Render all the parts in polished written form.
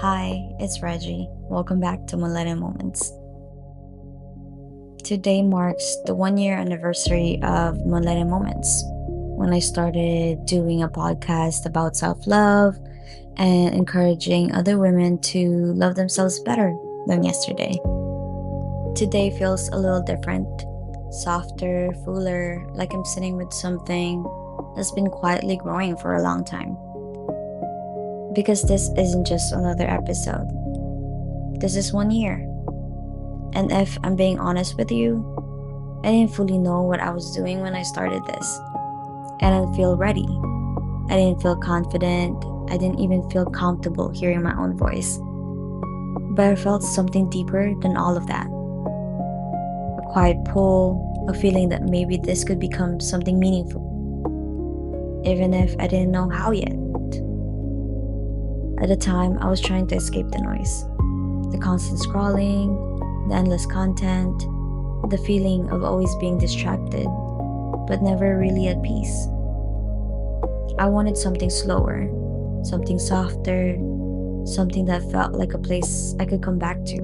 Hi, it's Reggie. Welcome back to Moonlight and Moments. Today marks the 1 year anniversary of Moonlight and Moments when I started doing a podcast about self love and encouraging other women to love themselves better than yesterday. Today feels a little different, softer, fuller, like I'm sitting with something that's been quietly growing for a long time. Because this isn't just another episode, this is 1 year. And if I'm being honest with you, I didn't fully know what I was doing when I started this. I didn't feel ready. I didn't feel confident. I didn't even feel comfortable hearing my own voice. But I felt something deeper than all of that. A quiet pull, a feeling that maybe this could become something meaningful. Even if I didn't know how yet. At the time, I was trying to escape the noise. The constant scrolling, the endless content, the feeling of always being distracted, but never really at peace. I wanted something slower, something softer, something that felt like a place I could come back to.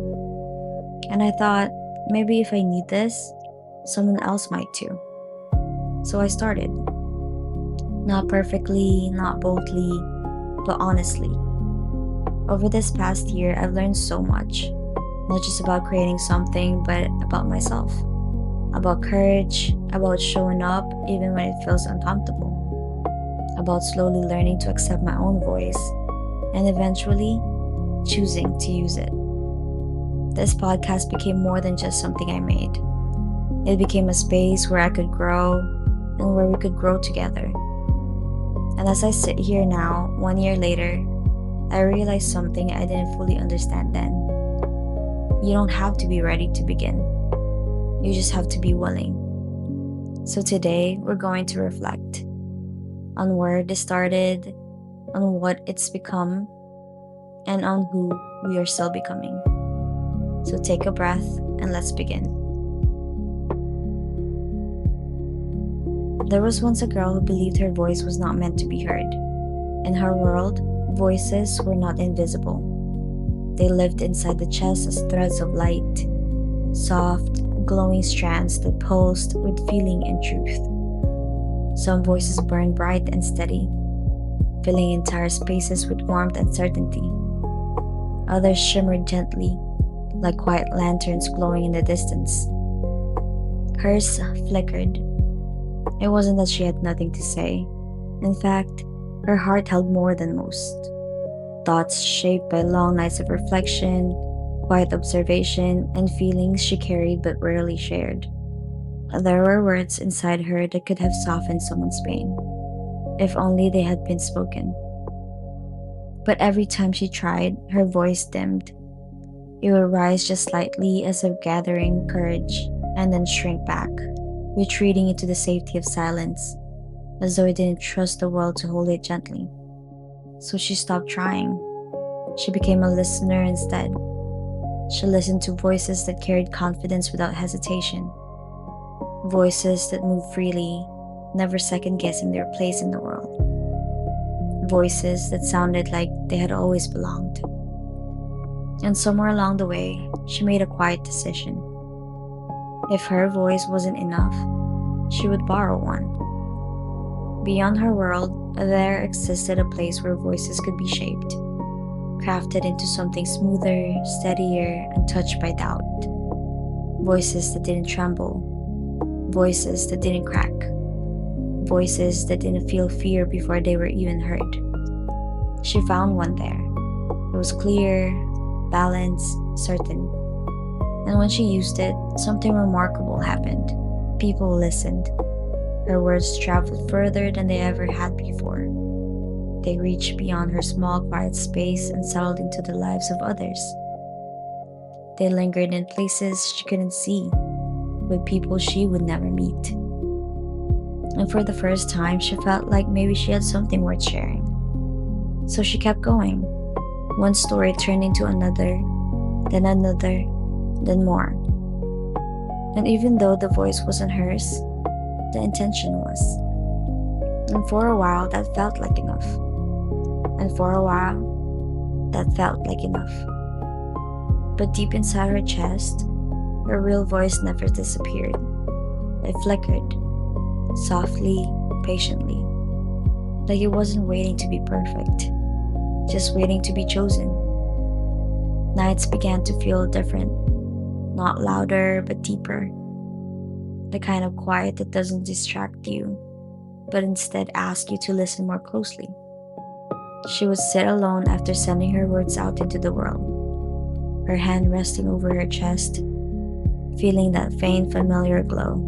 And I thought, maybe if I need this, someone else might too. So I started. Not perfectly, not boldly, but honestly. Over this past year, I've learned so much. Not just about creating something, but about myself. About courage, about showing up even when it feels uncomfortable. About slowly learning to accept my own voice and eventually choosing to use it. This podcast became more than just something I made. It became a space where I could grow and where we could grow together. And as I sit here now, 1 year later, I realized something I didn't fully understand then. You don't have to be ready to begin. You just have to be willing. So today, we're going to reflect on where this started, on what it's become, and on who we are still becoming. So take a breath and let's begin. There was once a girl who believed her voice was not meant to be heard. In her world, voices were not invisible. They lived inside the chest as threads of light, soft, glowing strands that pulsed with feeling and truth. Some voices burned bright and steady, filling entire spaces with warmth and certainty. Others shimmered gently, like quiet lanterns glowing in the distance. Hers flickered. It wasn't that she had nothing to say. In fact, her heart held more than most. Thoughts shaped by long nights of reflection, quiet observation, and feelings she carried but rarely shared. There were words inside her that could have softened someone's pain, if only they had been spoken. But every time she tried, her voice dimmed. It would rise just slightly as if gathering courage, and then shrink back, retreating into the safety of silence, as though it didn't trust the world to hold it gently. So she stopped trying. She became a listener instead. She listened to voices that carried confidence without hesitation. Voices that moved freely, never second-guessing their place in the world. Voices that sounded like they had always belonged. And somewhere along the way, she made a quiet decision. If her voice wasn't enough, she would borrow one. Beyond her world, there existed a place where voices could be shaped, crafted into something smoother, steadier, untouched by doubt. Voices that didn't tremble, voices that didn't crack, voices that didn't feel fear before they were even heard. She found one there. It was clear, balanced, certain. And when she used it, something remarkable happened. People listened. Her words traveled further than they ever had before. They reached beyond her small, quiet space and settled into the lives of others. They lingered in places she couldn't see, with people she would never meet. And for the first time, she felt like maybe she had something worth sharing. So she kept going. One story turned into another, then more. And even though the voice wasn't hers, the intention was. And for a while, that felt like enough. And for a while, That felt like enough. But deep inside her chest, her real voice never disappeared. It flickered, softly, patiently, like it wasn't waiting to be perfect, just waiting to be chosen. Nights began to feel different, not louder but deeper. The kind of quiet that doesn't distract you, but instead asks you to listen more closely. She would sit alone after sending her words out into the world, her hand resting over her chest, feeling that faint, familiar glow.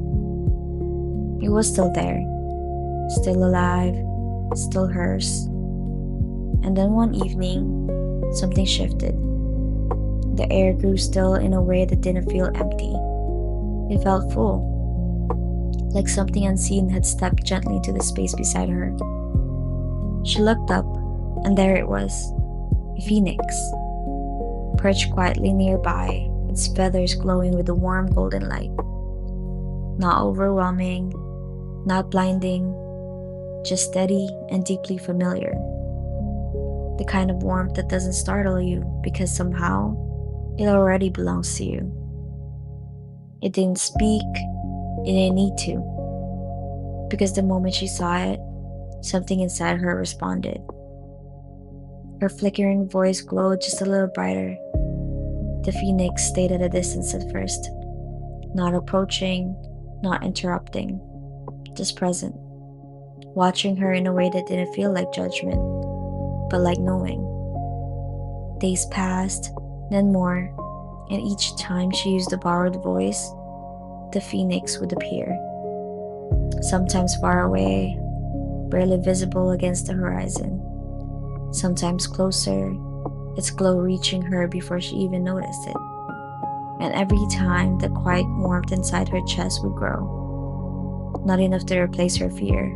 It was still there, still alive, still hers. And then one evening, something shifted. The air grew still in a way that didn't feel empty. It felt full, like something unseen had stepped gently into the space beside her. She looked up, and there it was, a phoenix, perched quietly nearby, its feathers glowing with a warm golden light. Not overwhelming, not blinding, just steady and deeply familiar. The kind of warmth that doesn't startle you because somehow it already belongs to you. It didn't speak, it didn't need to, because the moment she saw it, something inside her responded. Her flickering voice glowed just a little brighter. The phoenix stayed at a distance at first, not approaching, not interrupting, just present, watching her in a way that didn't feel like judgment, but like knowing. Days passed, then more, and each time she used a borrowed voice, the phoenix would appear. Sometimes far away, barely visible against the horizon. Sometimes closer, its glow reaching her before she even noticed it. And every time, the quiet warmth inside her chest would grow. Not enough to replace her fear,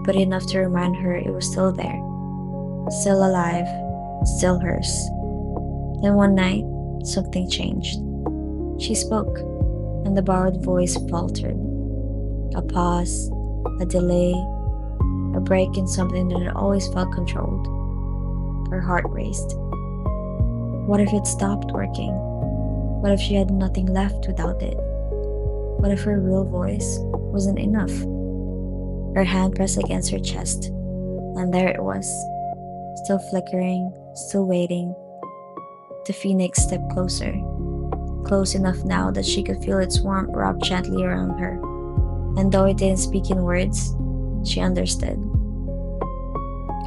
but enough to remind her it was still there, still alive, still hers. Then one night, something changed. She spoke, and the borrowed voice faltered. A pause, a delay, a break in something that had always felt controlled. Her heart raced. What if it stopped working? What if she had nothing left without it? What if her real voice wasn't enough? Her hand pressed against her chest, and there it was, still flickering, still waiting. The phoenix stepped closer, close enough now that she could feel its warmth wrap gently around her. And though it didn't speak in words, she understood.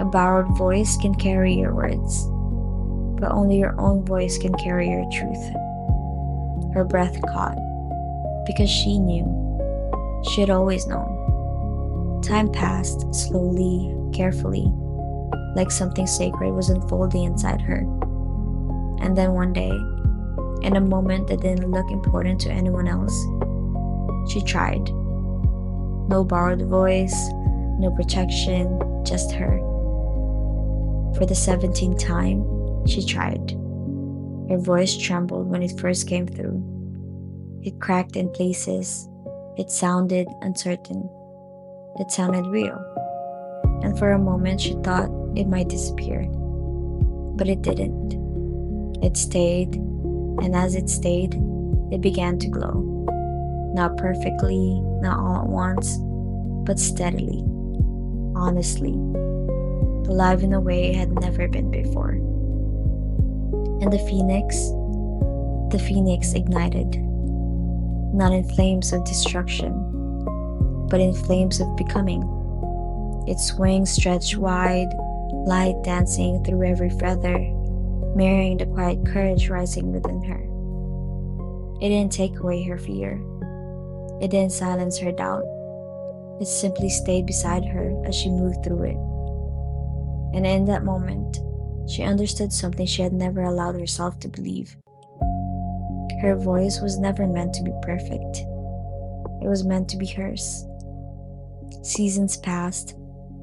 A borrowed voice can carry your words, but only your own voice can carry your truth. Her breath caught, because she knew. She had always known. Time passed, slowly, carefully, like something sacred was unfolding inside her. And then one day, in a moment that didn't look important to anyone else, she tried. No borrowed voice, no protection, just her. For the 17th time, she tried. Her voice trembled when it first came through. It cracked in places. It sounded uncertain. It sounded real. And for a moment, she thought it might disappear. But it didn't. It stayed, and as it stayed, it began to glow. Not perfectly, not all at once, but steadily, honestly, alive in a way it had never been before. And the phoenix ignited, not in flames of destruction, but in flames of becoming. Its wings stretched wide, light dancing through every feather, mirroring the quiet courage rising within her. It didn't take away her fear. It didn't silence her doubt. It simply stayed beside her as she moved through it. And in that moment, she understood something she had never allowed herself to believe. Her voice was never meant to be perfect. It was meant to be hers. Seasons passed.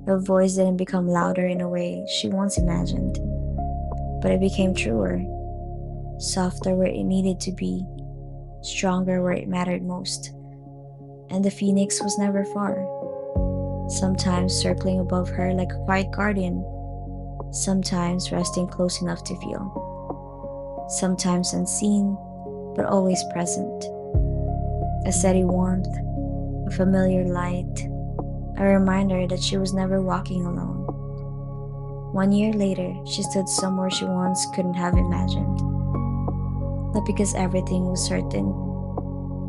Her voice didn't become louder in a way she once imagined, but it became truer, softer where it needed to be, stronger where it mattered most. And the phoenix was never far, sometimes circling above her like a quiet guardian, sometimes resting close enough to feel, sometimes unseen, but always present. A steady warmth, a familiar light, a reminder that she was never walking alone. 1 year later, she stood somewhere she once couldn't have imagined. Not because everything was certain,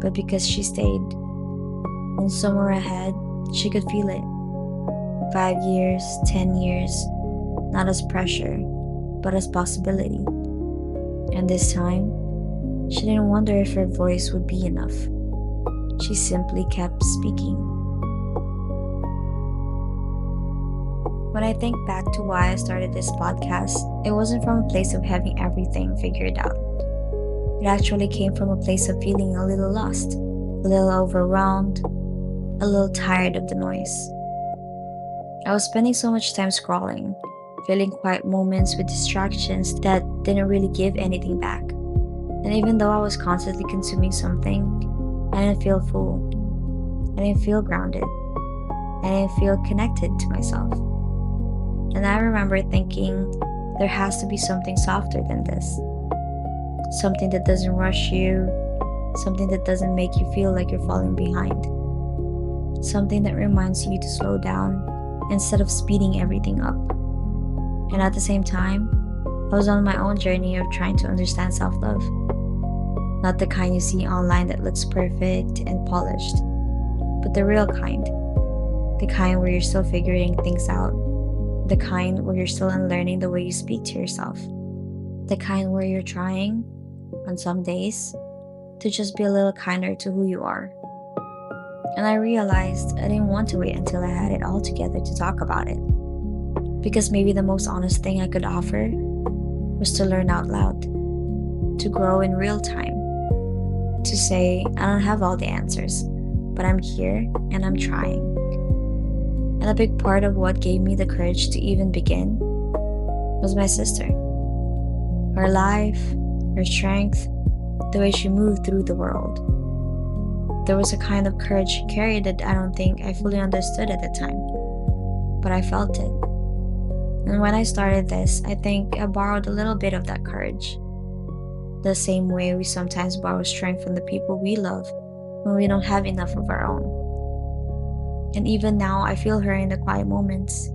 but because she stayed. And somewhere ahead, she could feel it. 5 years, 10 years, not as pressure, but as possibility. And this time, she didn't wonder if her voice would be enough. She simply kept speaking. When I think back to why I started this podcast, it wasn't from a place of having everything figured out. It actually came from a place of feeling a little lost, a little overwhelmed, a little tired of the noise. I was spending so much time scrolling, filling quiet moments with distractions that didn't really give anything back. And even though I was constantly consuming something, I didn't feel full. I didn't feel grounded. I didn't feel connected to myself. And I remember thinking, there has to be something softer than this. Something that doesn't rush you, something that doesn't make you feel like you're falling behind. Something that reminds you to slow down instead of speeding everything up. And at the same time, I was on my own journey of trying to understand self-love. Not the kind you see online that looks perfect and polished, but the real kind. The kind where you're still figuring things out. The kind where you're still unlearning the way you speak to yourself. The kind where you're trying, on some days, to just be a little kinder to who you are. And I realized I didn't want to wait until I had it all together to talk about it. Because maybe the most honest thing I could offer was to learn out loud, to grow in real time, to say, I don't have all the answers, but I'm here and I'm trying. And a big part of what gave me the courage to even begin was my sister. Her life, her strength, the way she moved through the world. There was a kind of courage she carried that I don't think I fully understood at the time, but I felt it. And when I started this, I think I borrowed a little bit of that courage. The same way we sometimes borrow strength from the people we love when we don't have enough of our own. And even now, I feel her in the quiet moments.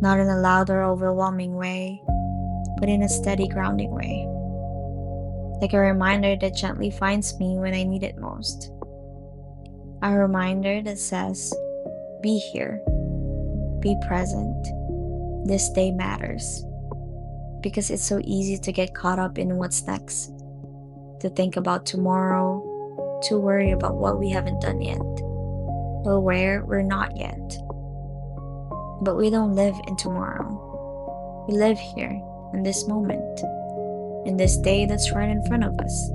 Not in a loud or overwhelming way, but in a steady, grounding way. Like a reminder that gently finds me when I need it most. A reminder that says, be here, be present. This day matters. Because it's so easy to get caught up in what's next, to think about tomorrow, to worry about what we haven't done yet, or where we're not yet. But we don't live in tomorrow. We live here, in this moment, in this day that's right in front of us.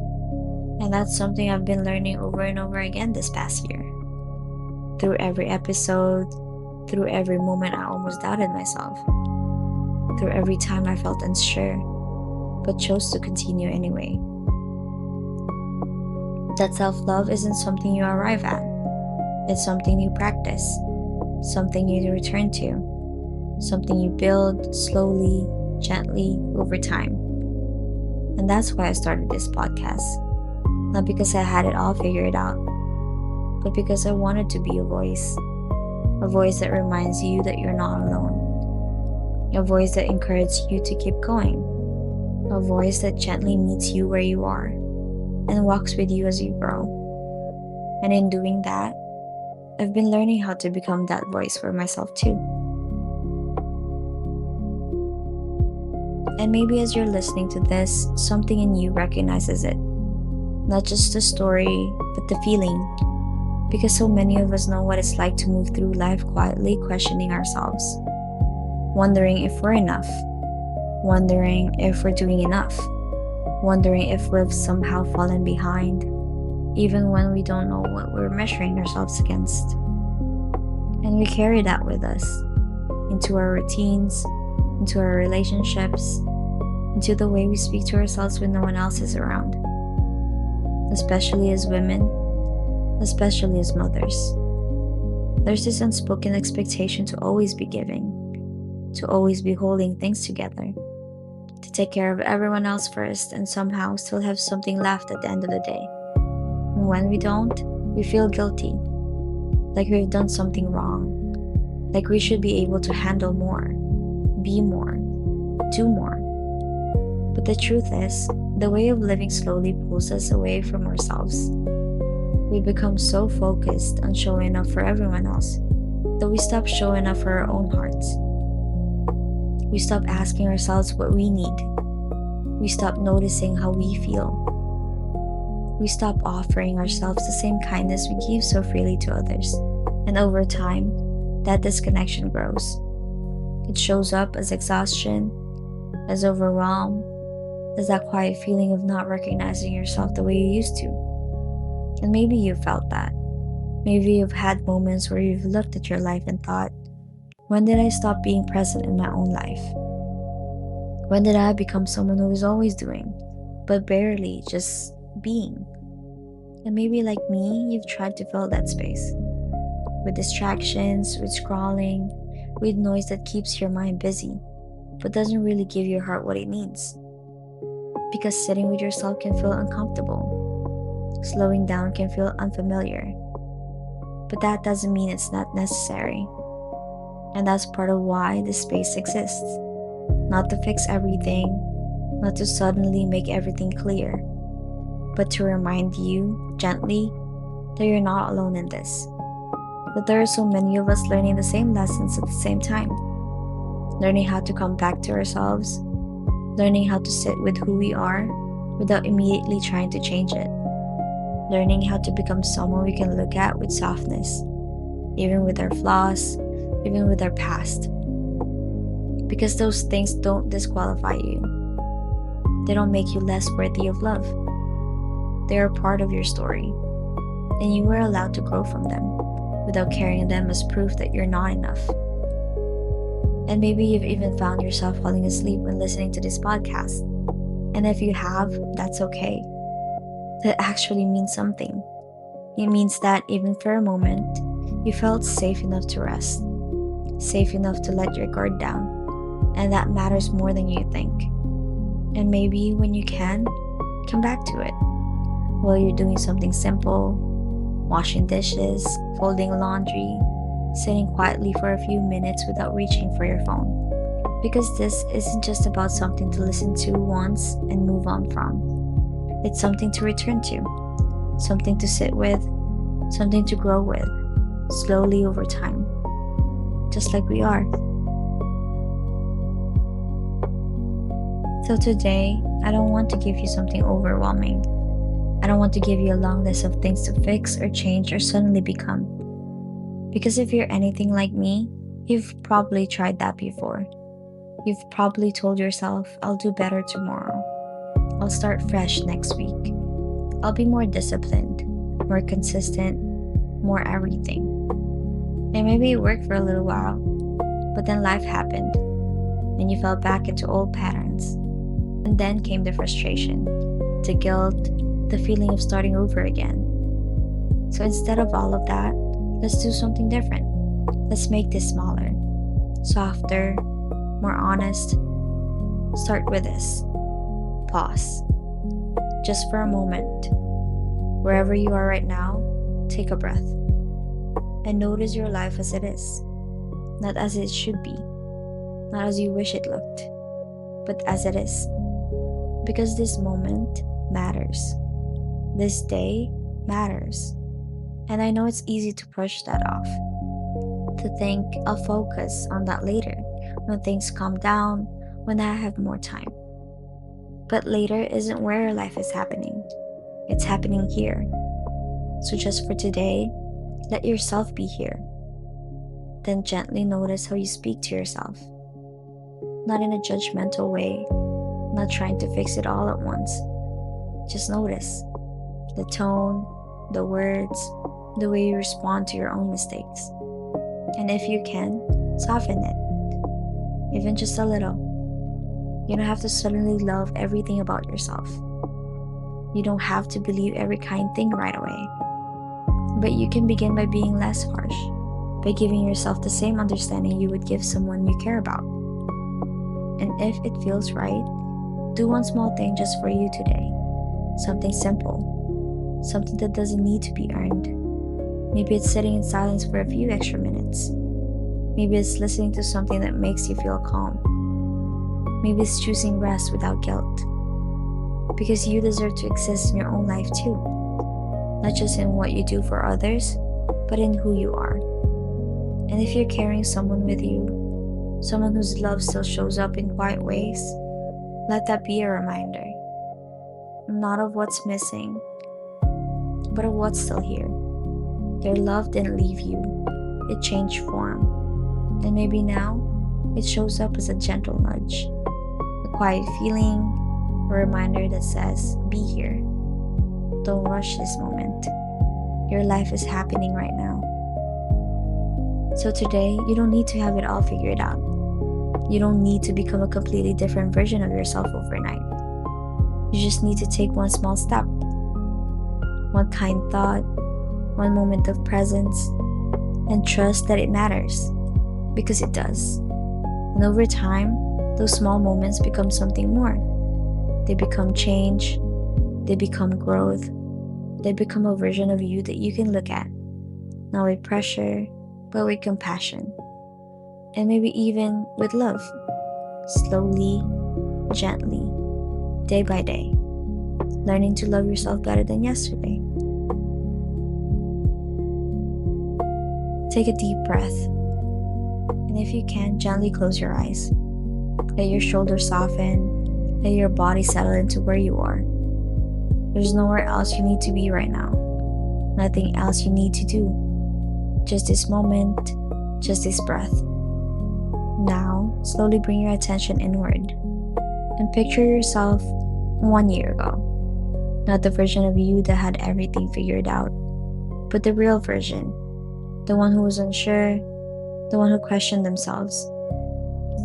And that's something I've been learning over and over again this past year. Through every episode, through every moment I almost doubted myself, through every time I felt unsure, but chose to continue anyway. That self-love isn't something you arrive at. It's something you practice, something you return to, something you build slowly, gently, over time. And that's why I started this podcast. Not because I had it all figured out, but because I wanted to be a voice that reminds you that you're not alone, a voice that encourages you to keep going, a voice that gently meets you where you are and walks with you as you grow. And in doing that, I've been learning how to become that voice for myself too. And maybe as you're listening to this, something in you recognizes it. Not just the story, but the feeling. Because so many of us know what it's like to move through life quietly questioning ourselves. Wondering if we're enough. Wondering if we're doing enough. Wondering if we've somehow fallen behind, even when we don't know what we're measuring ourselves against. And we carry that with us into our routines, into our relationships, into the way we speak to ourselves when no one else is around. Especially as women, especially as mothers. There's this unspoken expectation to always be giving, to always be holding things together, to take care of everyone else first and somehow still have something left at the end of the day. And when we don't, we feel guilty, like we've done something wrong, like we should be able to handle more, be more, do more. But the truth is, the way of living slowly pulls us away from ourselves. We become so focused on showing up for everyone else that we stop showing up for our own hearts. We stop asking ourselves what we need. We stop noticing how we feel. We stop offering ourselves the same kindness we give so freely to others. And over time, that disconnection grows. It shows up as exhaustion, as overwhelm, as that quiet feeling of not recognizing yourself the way you used to. And maybe you felt that. Maybe you've had moments where you've looked at your life and thought, when did I stop being present in my own life? When did I become someone who is always doing, but barely just being? And maybe like me, you've tried to fill that space with distractions, with scrolling, with noise that keeps your mind busy, but doesn't really give your heart what it needs. Because sitting with yourself can feel uncomfortable. Slowing down can feel unfamiliar. But that doesn't mean it's not necessary. And that's part of why this space exists. Not to fix everything, not to suddenly make everything clear, but to remind you, gently, that you're not alone in this. That there are so many of us learning the same lessons at the same time. Learning how to come back to ourselves, learning how to sit with who we are without immediately trying to change it. Learning how to become someone we can look at with softness, even with our flaws, even with our past. Because those things don't disqualify you. They don't make you less worthy of love. They are part of your story, and you are allowed to grow from them without carrying them as proof that you're not enough. And maybe you've even found yourself falling asleep when listening to this podcast. And if you have, that's okay. That actually means something. It means that even for a moment, you felt safe enough to rest, safe enough to let your guard down, and that matters more than you think. And maybe when you can, come back to it. While you're doing something simple, washing dishes, folding laundry, sitting quietly for a few minutes without reaching for your phone. Because this isn't just about something to listen to once and move on from. It's something to return to, something to sit with, something to grow with, slowly over time, just like we are. So today, I don't want to give you something overwhelming. I don't want to give you a long list of things to fix or change or suddenly become. Because if you're anything like me, you've probably tried that before. You've probably told yourself, I'll do better tomorrow. I'll start fresh next week. I'll be more disciplined, more consistent, more everything. And maybe it worked for a little while, but then life happened, and you fell back into old patterns. And then came the frustration, the guilt, the feeling of starting over again. So instead of all of that, let's do something different. Let's make this smaller, softer, more honest. Start with this. Pause. Just for a moment. Wherever you are right now, take a breath. And notice your life as it is. Not as it should be. Not as you wish it looked. But as it is. Because this moment matters. This day matters. And I know it's easy to push that off. To think I'll focus on that later, when things calm down, when I have more time. But later isn't where life is happening. It's happening here. So just for today, let yourself be here. Then gently notice how you speak to yourself. Not in a judgmental way, not trying to fix it all at once. Just notice the tone, the words, the way you respond to your own mistakes. And if you can, soften it, even just a little. You don't have to suddenly love everything about yourself. You don't have to believe every kind thing right away. But you can begin by being less harsh, by giving yourself the same understanding you would give someone you care about. And if it feels right, do one small thing just for you today. Something simple, something that doesn't need to be earned. Maybe it's sitting in silence for a few extra minutes. Maybe it's listening to something that makes you feel calm. Maybe it's choosing rest without guilt. Because you deserve to exist in your own life too. Not just in what you do for others, but in who you are. And if you're carrying someone with you, someone whose love still shows up in quiet ways, let that be a reminder. Not of what's missing, but of what's still here. Their love didn't leave you, it changed form. And maybe now, it shows up as a gentle nudge, a quiet feeling, a reminder that says, be here. Don't rush this moment. Your life is happening right now. So today, you don't need to have it all figured out. You don't need to become a completely different version of yourself overnight. You just need to take one small step. One kind thought, one moment of presence, and trust that it matters. Because it does. And over time, those small moments become something more. They become change. They become growth. They become a version of you that you can look at. Not with pressure, but with compassion. And maybe even with love. Slowly, gently, day by day. Learning to love yourself better than yesterday. Take a deep breath. And if you can, gently close your eyes. Let your shoulders soften. Let your body settle into where you are. There's nowhere else you need to be right now. Nothing else you need to do. Just this moment, just this breath. Now, slowly bring your attention inward. And picture yourself 1 year ago. Not the version of you that had everything figured out, but the real version. The one who was unsure, the one who questioned themselves,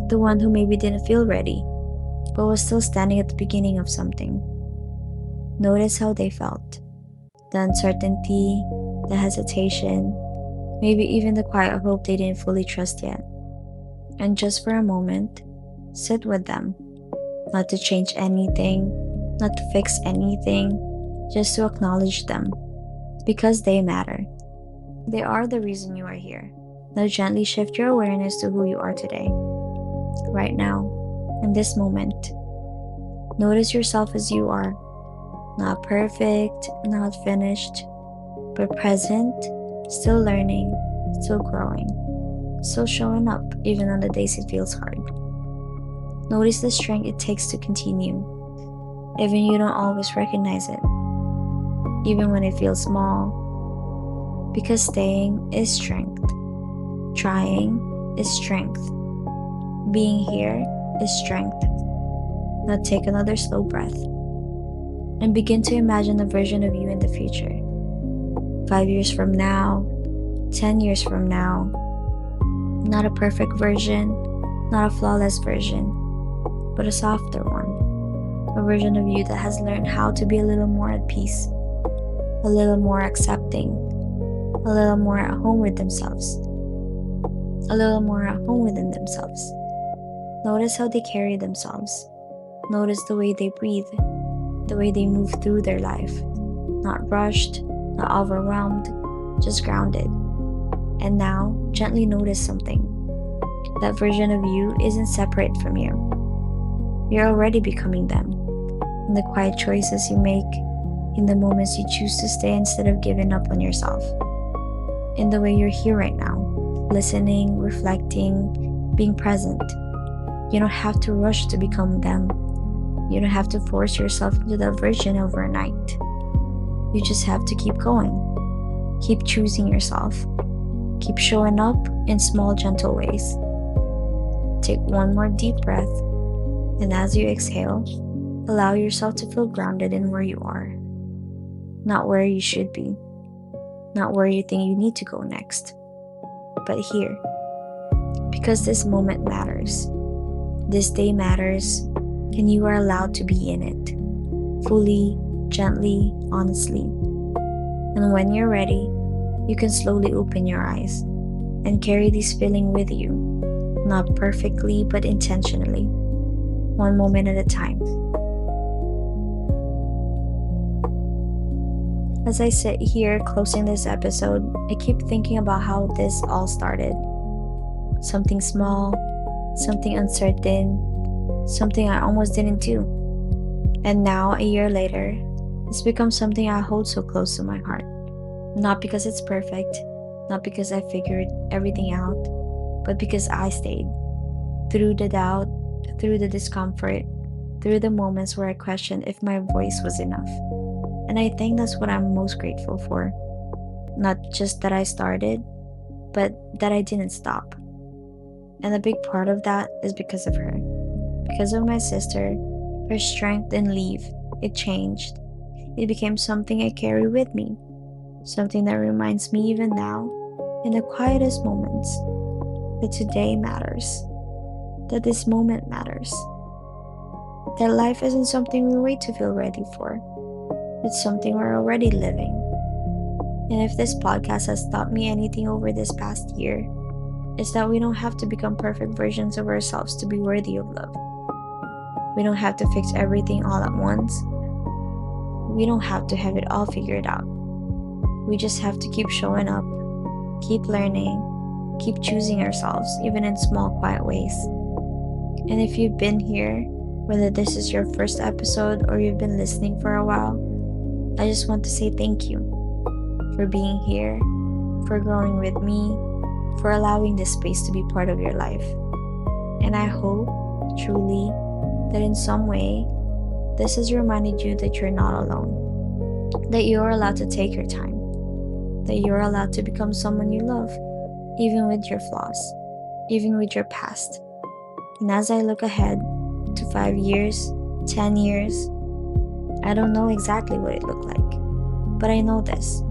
the one who maybe didn't feel ready, but was still standing at the beginning of something. Notice how they felt. The uncertainty, the hesitation, maybe even the quiet hope they didn't fully trust yet. And just for a moment, sit with them. Not to change anything, not to fix anything, just to acknowledge them. Because they matter. They are the reason you are here. Now gently shift your awareness to who you are today. Right now, in this moment. Notice yourself as you are. Not perfect, not finished, but present, still learning, still growing, still showing up even on the days it feels hard. Notice the strength it takes to continue, even you don't always recognize it, even when it feels small, because staying is strength, trying is strength, being here is strength. Now take another slow breath and begin to imagine a version of you in the future. 5 years from now, 10 years from now. Not a perfect version, not a flawless version, but a softer one. A version of you that has learned how to be a little more at peace, a little more accepting, a little more at home with themselves, a little more at home within themselves. Notice how they carry themselves. Notice the way they breathe, the way they move through their life. Not rushed, not overwhelmed, just grounded. And now, gently notice something. That version of you isn't separate from you. You're already becoming them. In the quiet choices you make, in the moments you choose to stay instead of giving up on yourself. In the way you're here right now, listening, reflecting, being present. You don't have to rush to become them. You don't have to force yourself into that version overnight. You just have to keep going. Keep choosing yourself. Keep showing up in small, gentle ways. Take one more deep breath, and as you exhale, allow yourself to feel grounded in where you are. Not where you should be. Not where you think you need to go next. But here. Because this moment matters. This day matters, and you are allowed to be in it. Fully, gently, honestly. And when you're ready, you can slowly open your eyes and carry this feeling with you. Not perfectly, but intentionally. one moment at a time. As I sit here closing this episode, I keep thinking about how this all started. Something small, something uncertain, something I almost didn't do. And now, a year later, it's become something I hold so close to my heart. Not because it's perfect, not because I figured everything out, but because I stayed. Through the doubt, through the discomfort, through the moments where I questioned if my voice was enough. And I think that's what I'm most grateful for. Not just that I started, but that I didn't stop. And a big part of that is because of her. Because of my sister, her strength didn't leave, it changed. It became something I carry with me. Something that reminds me even now, in the quietest moments, that today matters. That this moment matters. That life isn't something we wait to feel ready for. It's something we're already living. And if this podcast has taught me anything over this past year, it's that we don't have to become perfect versions of ourselves to be worthy of love. We don't have to fix everything all at once. We don't have to have it all figured out. We just have to keep showing up, keep learning, keep choosing ourselves, even in small, quiet ways. And if you've been here, whether this is your first episode or you've been listening for a while, I just want to say thank you for being here, for growing with me, for allowing this space to be part of your life. And I hope, truly, that in some way, this has reminded you that you're not alone, that you're allowed to take your time, that you're allowed to become someone you love, even with your flaws, even with your past. And as I look ahead to 5 years, 10 years, I don't know exactly what it looked like, but I know this.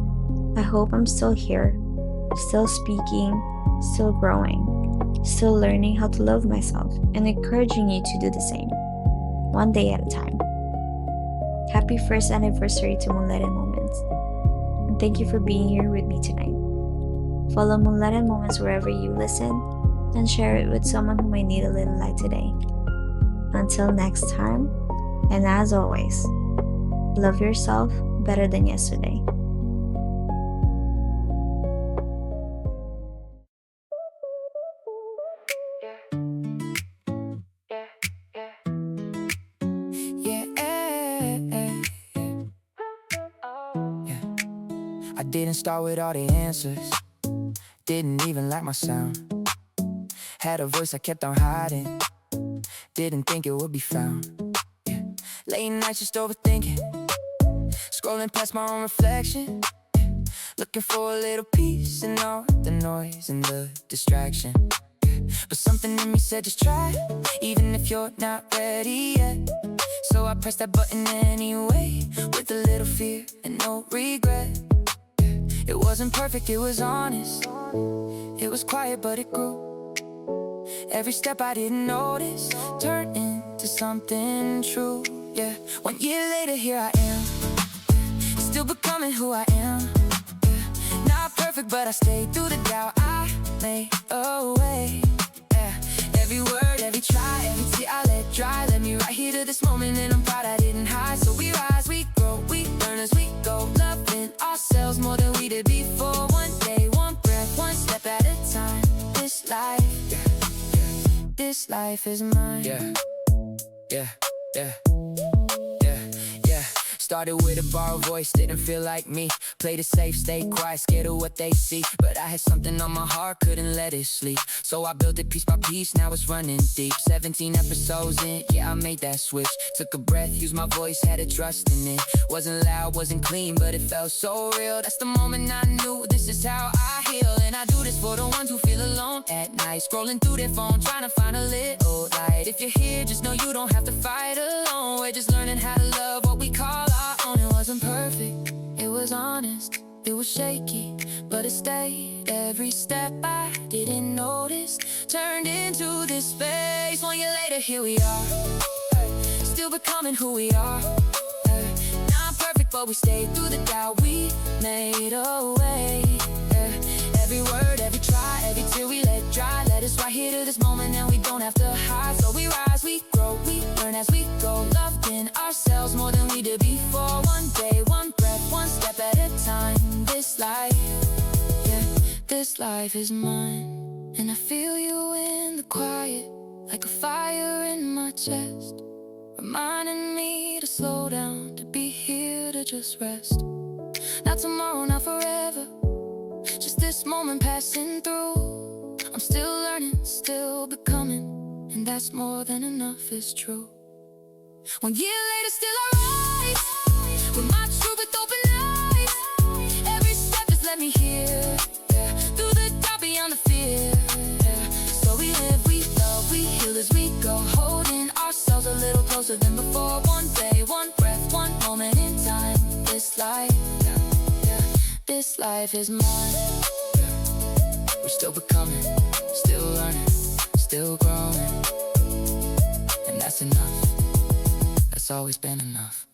I hope I'm still here, still speaking, still growing, still learning how to love myself and encouraging you to do the same, one day at a time. Happy first anniversary to Moonlight and Moments, and thank you for being here with me tonight. Follow Moonlight and Moments wherever you listen and share it with someone who might need a little light today. Until next time, and as always, love yourself better than yesterday. I didn't start with all the answers, didn't even like my sound. Had a voice I kept on hiding, didn't think it would be found. Late nights just overthinking, scrolling past my own reflection, looking for a little peace in all the noise and the distraction. But something in me said just try, even if you're not ready yet. So I pressed that button anyway, with a little fear and no regret. It wasn't perfect, it was honest. It was quiet, but it grew. Every step I didn't notice turned into something true. Yeah, 1 year later, here I am, still becoming who I am. Not perfect, but I stayed through the doubt. I made a way. Yeah, every word, every try, every tear I let dry led me right here to this moment, and I'm proud I didn't hide. So we rise, we grow, we learn as we go, loving ourselves more than we did before. One day, one breath, one step at a time. This life is mine. Yeah. Started with a borrowed voice, didn't feel like me. Played it safe, stayed quiet, scared of what they see. But I had something on my heart, couldn't let it sleep. So I built it piece by piece, now it's running deep. 17 episodes in, yeah, I made that switch. Took a breath, used my voice, had a trust in it. Wasn't loud, wasn't clean, but it felt so real. That's the moment I knew this is how I heal. And I do this for the ones who feel alone at night, scrolling through their phone, trying to find a little light. If you're here, just know you don't have to fight alone. We're just learning how to love what we call our own. It wasn't perfect, it was honest, it was shaky, but it stayed. Every step I didn't notice turned into this space. 1 year later, here we are, still becoming who we are. Not perfect, but we stayed through the doubt. We made a way. Every word, every try, every tear we let dry led us right here to this moment, and we don't have to hide. So we rise, we grow, we learn as we go, loved in ourselves more than we did before. One day, one breath, one step at a time. This life, yeah, this life is mine. And I feel you in the quiet, like a fire in my chest, reminding me to slow down, to be here, to just rest. Not tomorrow, not forever, just this moment passing through. I'm still learning, still becoming, and that's more than enough, is true. 1 year later, still I rise with my truth with open eyes. Every step just let me hear, yeah, through the doubt, beyond the fear, yeah. So we live, we love, we heal as we go, holding ourselves a little closer than before. One day, one breath, one moment in time. This life, yeah, yeah, this life is mine. We're still becoming, still learning, still growing, and that's enough. That's always been enough.